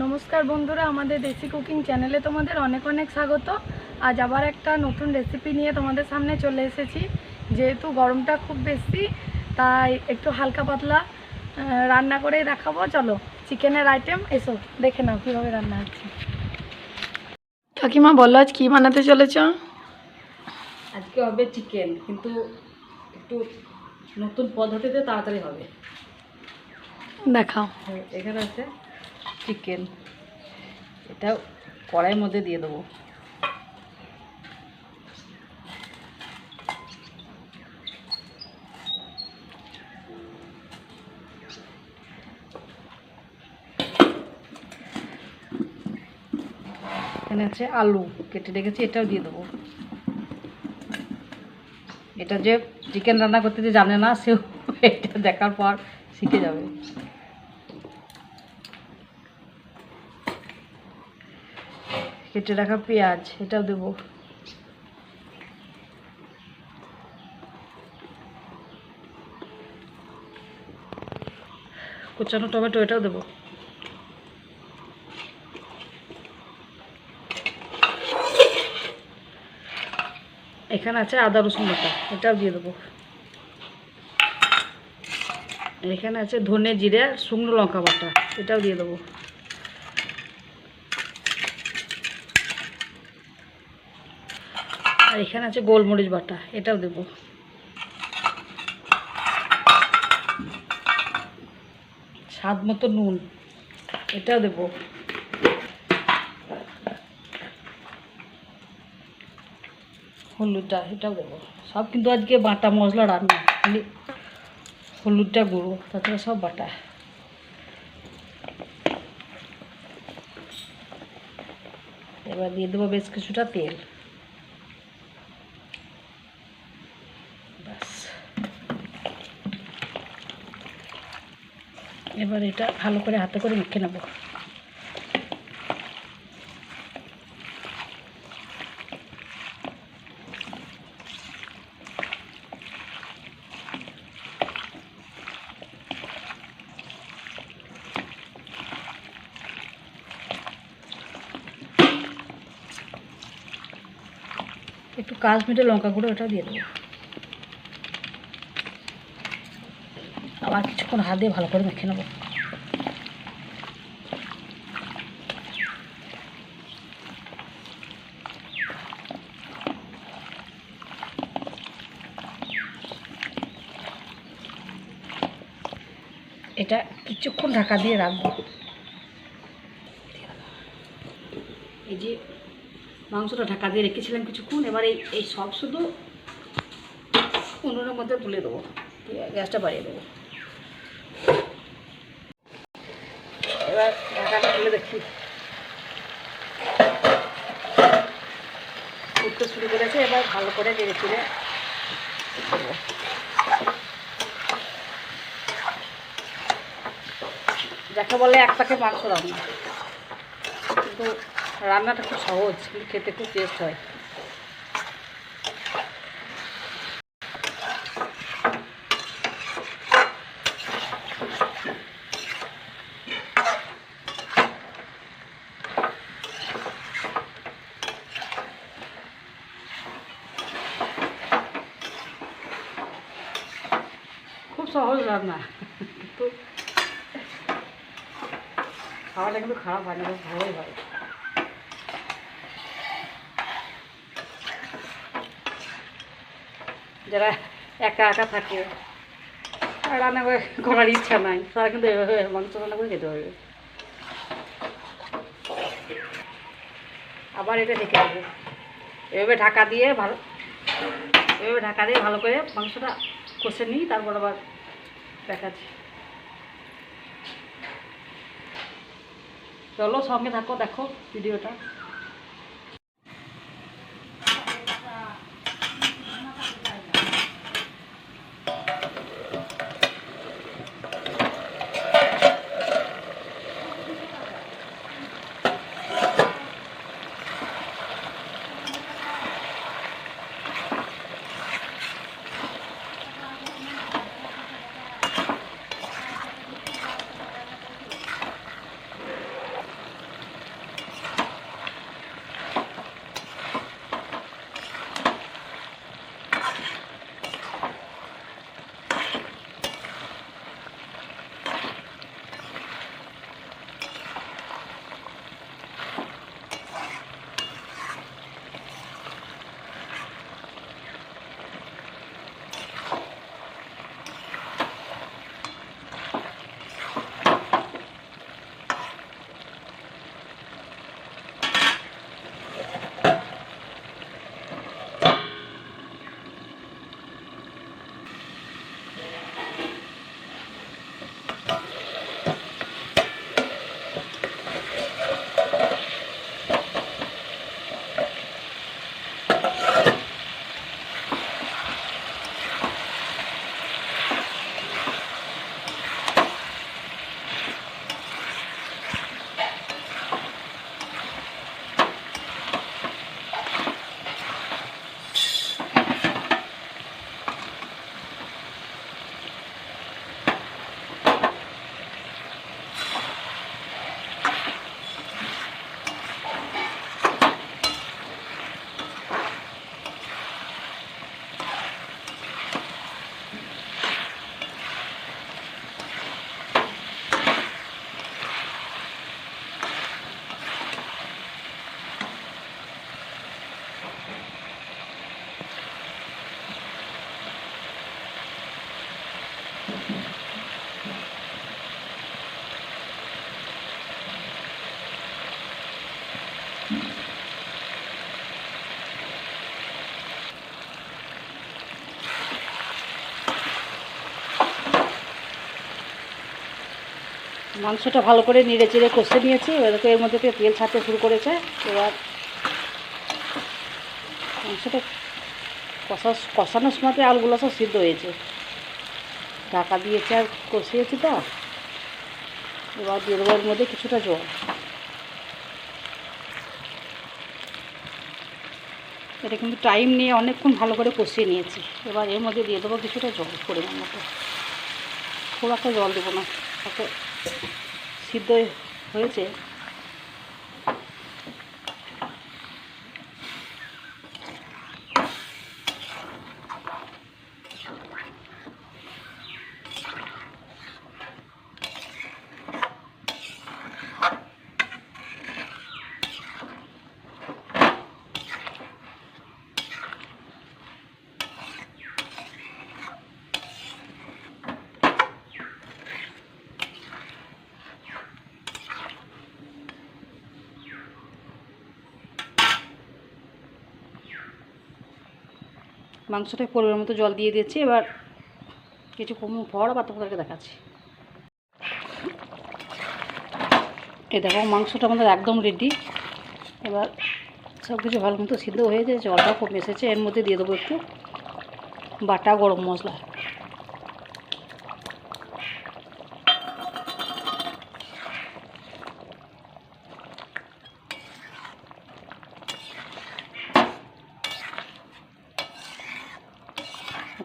নমস্কার বন্ধুরা, আমাদের দেশি কুকিং চ্যানেলে তোমাদের অনেক অনেক স্বাগত। আজ আবার একটা নতুন রেসিপি নিয়ে তোমাদের সামনে চলে এসেছি। যেহেতু গরমটা খুব বেশি, তাই একটু হালকা পাতলা রান্না করেই দেখাবো। চলো, চিকেনের আইটেম এসো দেখে নাও কীভাবে রান্না হচ্ছে। কাকিমা বলো, আজ কী বানাতে চলেছ? আজকে হবে চিকেন, কিন্তু একটু নতুন পদ্ধতিতে তাড়াতাড়ি হবে। দেখাও। এখানে আছে চিকেন, এটা কড়াইয়ের মধ্যে দিয়ে দেবো। এখানে আছে আলু কেটে রেখেছি, এটাও দিয়ে দেবো। এটা যে চিকেন রান্না করতে যে জানে না, সেও এটা দেখার পর শিখে যাবে। কেটে রাখা পেঁয়াজ, এটাও দেবো। কুচানো টমেটো, এটাও দেবো। এখানে আছে আদা রসুন বাটা, এটাও দিয়ে দেবো। এখানে আছে ধনে জিরে শুকনো লঙ্কা বাটা, এটাও দিয়ে দেবো। আর এখানে আছে গোলমরিচ বাটা, এটাও দেবো। স্বাদ মতো নুন, এটাও দেবো। হলুদটা, এটাও দেবো। সব কিন্তু আজকে বাটা মশলা রান্না, খালি হলুদটা গুঁড়ো, তাছাড়া সব বাটা। এবার দিয়ে দেবো বেশ কিছুটা তেল। ব্যাস, এবার এটা ভালো করে হাতে করে মেখে নেব। একটু কাশ্মীরি লঙ্কা গুঁড়ো, ওটা দিয়ে দেবো। আবার কিছুক্ষণ হাত দিয়ে ভালো করে মেখে নেব। এটা কিছুক্ষণ ঢাকা দিয়ে রাখবো। এই যে মাংসটা ঢাকা দিয়ে রেখেছিলাম কিছুক্ষণ, এবার এই সব শুধু উনুনের মধ্যে তুলে দেবো। গ্যাসটা বাড়িয়ে দেবো। এবার ঢাকাটা তুলে দেখি, উঠতে শুরু করেছে। এবার ভালো করে নেড়ে চেড়ে দেবো। যাকে বলে এক পাকে মাংস রান্না, কিন্তু রান্নাটা খুব সহজ, কিন্তু খেতে খুব টেস্ট হয়। খুব সহজ রান্না, কিন্তু খাওয়াটা কিন্তু খারাপ হয় না, বেশ ভালোই হয়। যারা একা একা থাকে, রান্না করে করার ইচ্ছা নাই, তারা কিন্তু এভাবে মাংস রান্না করে খেতে হবে। আবার এটা ঢেকে দেবো। এভাবে ঢাকা দিয়ে ভালো করে মাংসটা কষে নিই, তারপর আবার দেখাচ্ছি। চলো সঙ্গে থাকো, দেখো ভিডিওটা। মাংসটা ভালো করে নেড়ে চেড়ে কষে নিয়েছি, এবার দেখো এর মধ্যে থেকে তেল ছাড়তে শুরু করেছে। এবার মাংসটা কষানোর সময় আলুগুলো সব সিদ্ধ হয়েছে, ঢাকা দিয়েছে আর কষিয়েছি তো। এবার দিয়ে দেবো এর মধ্যে কিছুটা জল। এটা কিন্তু টাইম নিয়ে অনেকক্ষণ ভালো করে কষিয়ে নিয়েছি। এবার এর মধ্যে দিয়ে দেবো কিছুটা জল পরিমাণ মতো, খুব একটা জল দেবো না, তাতে সিদ্ধ হয়েছে। মাংসটায় পরিমাণ মতো জল দিয়ে দিয়েছি। এবার কিছু পর আবার তোমাদেরকে দেখাচ্ছি। এই দেখো মাংসটা আমাদের একদম রেডি। এবার সব কিছু ভালো মতো সিদ্ধ হয়ে যায়, জলটা কমে এসেছে। এর মধ্যে দিয়ে দেবো একটু বাটা গরম মশলা।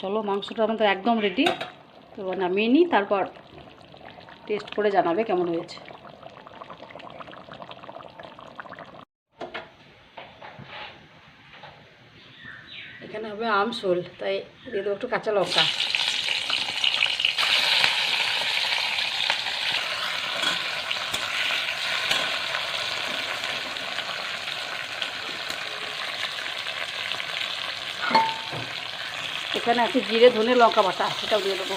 চলো, মাংসটা আমাদের একদম রেডি। এবার নামিয়ে নিই, তারপর টেস্ট করে জানাবে কেমন হয়েছে। এখানে হবে আমসুল, তাই দিয়ে দেবো একটু কাঁচা লঙ্কা। এখানে আছে জিরে ধনে লঙ্কা বাটা, সেটাও দিয়ে দেবো।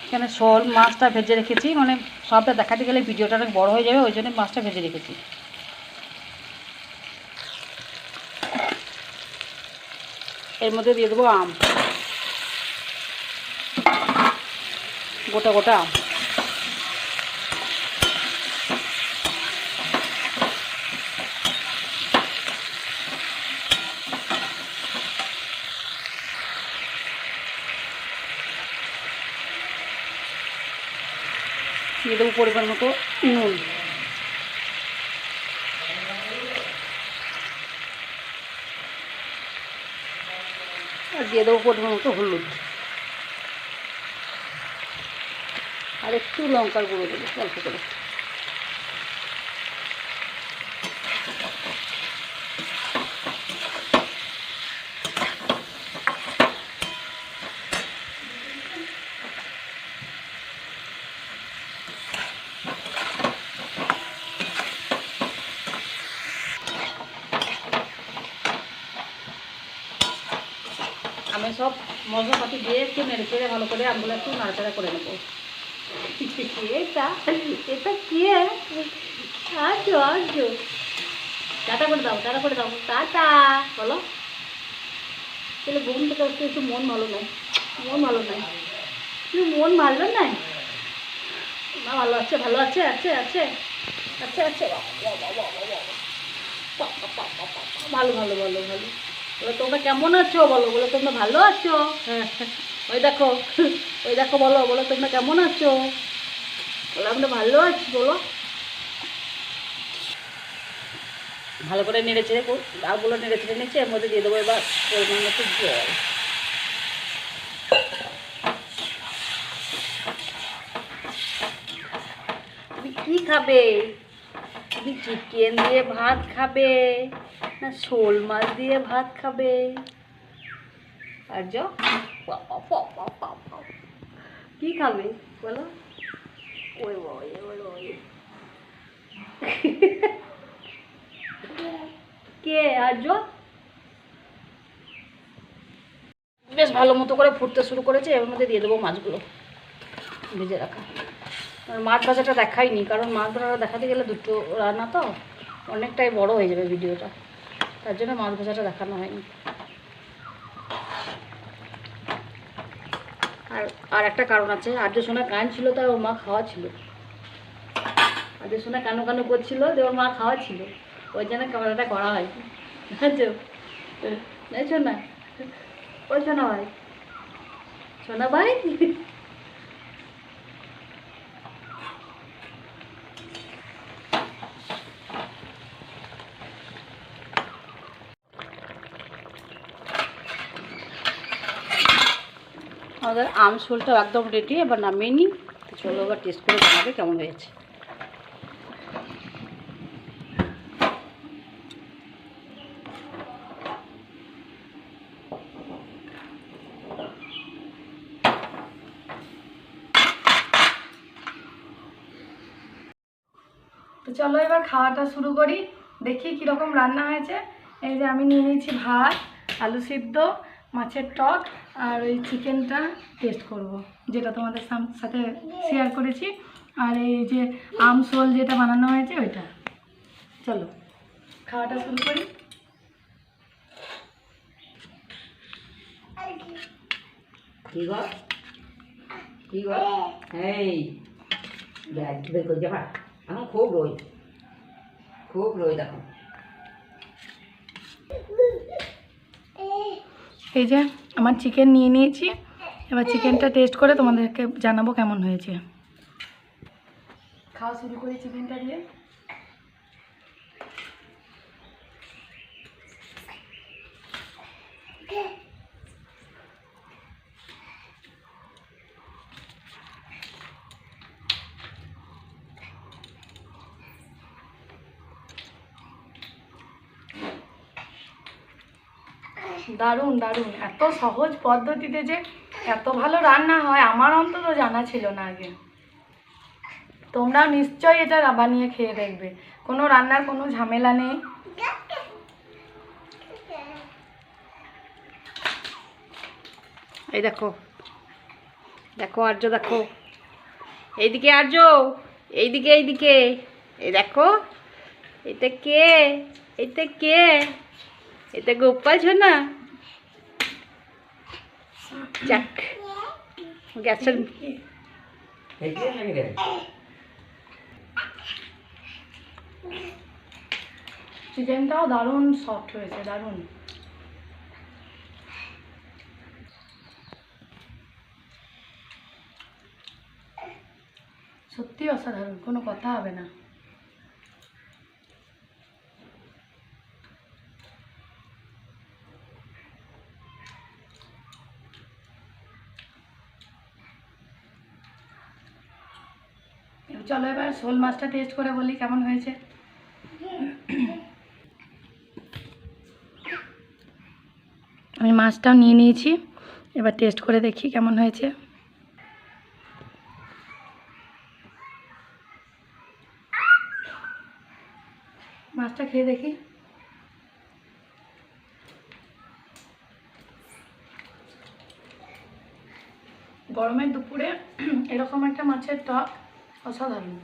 এখানে শোল মাছটা ভেজে রেখেছি, মানে সবটা দেখাতে গেলে ভিডিওটা অনেক বড় হয়ে যাবে, ওই জন্য মাছটা ভেজে রেখেছি। এর মধ্যে দিয়ে দেবো আম, গোটা গোটা আম। দিয়ে দেবো পরিমাণ মতো নুন। আর দিয়ে দেবো পরিমাণ মতো হলুদ, আর একটু লঙ্কার গুঁড়ো দেবো অল্প করে। আমি সব মশলাপাতি দিয়ে একটু নেড়ে চেড়ে ভালো করে আমগুলো একটু নাড়াচাড়া করে নেবো। এটা এটা কি? আজো আজো, টাটা করে দাও, টাটা করে দাও, টাটা বলো। তাহলে ঘুম থেকে উঠতে একটু মন ভালো নাই, মন ভালো নাই, মন ভালো নাই। না, ভালো আছে, ভালো আছে, আছে আছে আছে আছে, ভালো ভালো ভালো ভালো। বলো তোমরা কেমন আছো, বলো বলো তোমরা ভালো আছো। হ্যাঁ, ওই দেখো, ওই দেখো, বলো বলো তোমরা কেমন আছো, বলো আমরা ভালো আছি, বলো। ভালো করে নেড়ে চেড়ে ডালগুলো নেড়ে চেড়ে নিচ্ছে। এর মধ্যে দিয়ে দেবো এবার পরিমাণ মতো জল। তুমি কী খাবে? তুমি চিকেন দিয়ে ভাত খাবে না শোল মাছ দিয়ে ভাত খাবে? আর যাও, কী খাবে বলো? ওই ওই ওই ওই কে আর্য? বেশ ভালো মতো করে ফুটতে শুরু করেছে। এর মধ্যে দিয়ে দেবো মাছগুলো ভেজে রাখা। আর মাছ ভাজাটা দেখাইনি, কারণ মাছ ভাজাটা দেখাতে গেলে দুটো রান্না তো অনেকটাই বড় হয়ে যাবে ভিডিওটা, তার জন্য মাছ ভাজাটা দেখানো হয়নি। আর আর একটা কারণ আছে, আর্য সোনা কান ছিল, তাই ওর মা খাওয়া ছিল। আর্য সোনা কানো কানো করছিল, যে ওর মা খাওয়া ছিল, ওই জন্য ক্যামেরাটা করা হয়। বুঝছো সোনা, ওই সোনা ভাই, সোনা ভাই। আমাদের আমসোলটাও একদম রেডি, এবার নামিয়ে নিই। চলো এবার টেস্ট করে জানাবে কেমন হয়েছে। তো চলো এবার খাওয়াটা শুরু করি, দেখি কীরকম রান্না হয়েছে। এই যে আমি নিয়ে নিয়েছি ভাত, আলু সিদ্ধ, মাছের টক, আর ওই চিকেনটা টেস্ট করব, যেটা তোমাদের সাথে শেয়ার করেছি। আর এই যে আমসোল যেটা বানানো হয়েছে ওইটা। চলো খাওয়াটা শুরু করি। এখন খুব রোদ, খুব রোদ এখন। এই যে আমার চিকেন নিয়ে নিয়েছি, এবার চিকেনটা টেস্ট করে তোমাদেরকে জানাবো কেমন হয়েছে। খাওয়া শুরু করি চিকেনটা দিয়ে। দারুণ দারুণ, এত সহজ পদ্ধতিতে যে এত ভালো রান্না হয় আমার অন্তত জানা ছিল না আগে। তোমরাও নিশ্চয়ই এটা বানিয়ে খেয়ে দেখবে, কোনো রান্নার কোনো ঝামেলা নেই। এই দেখো, দেখো আর্য, দেখো এইদিকে আর্য, এইদিকে এইদিকে, এই দেখো, এটা কে, এটা কে, এটা গোপাল সোনা। যাক গ্যাসের চিকেনটাও দারুণ সফট হয়েছে, দারুণ। সত্যি অসাধারণ, কোনো কথা হবে না। চলো এবার শোল মাছটা টেস্ট করে বলি কেমন হয়েছে। আমি মাছটাও নিয়ে নিয়েছি, এবার টেস্ট করে দেখি কেমন হয়েছে। মাছটা খেয়ে দেখি। গরমের দুপুরে এরকম একটা মাছের টক অসাধারণ।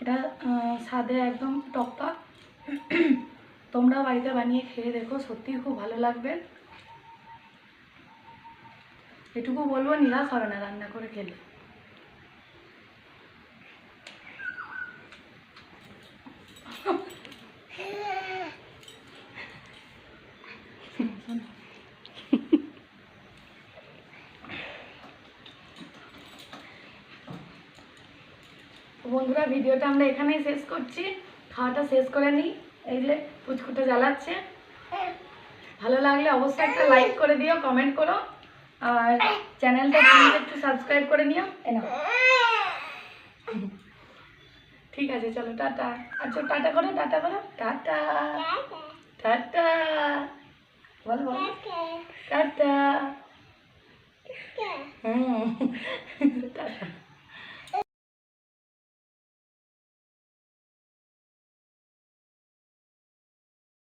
এটা স্বাদে একদম টকটক। তোমরা বাড়িতে বানিয়ে খেয়ে দেখো, সত্যিই খুব ভালো লাগবে। এটুকু বলবো, নিরাশ হবে না রান্না করে খেলে। বন্ধুরা, ভিডিওটা আমরা এখানেই শেষ করছি। খাওয়াটা শেষ করে নিই। এই যে পুচকুটা জ্বালাচ্ছে। ভালো লাগলে অবশ্যই একটা লাইক করে দিও, কমেন্ট করো, আর চ্যানেলটা প্লিজ একটু সাবস্ক্রাইব করে নিও। ঠিক আছে, চলো টাটা। আচ্ছা টাটা করো, টাটা করো, টাটা টাটা বলো বলো টাটা। হুম।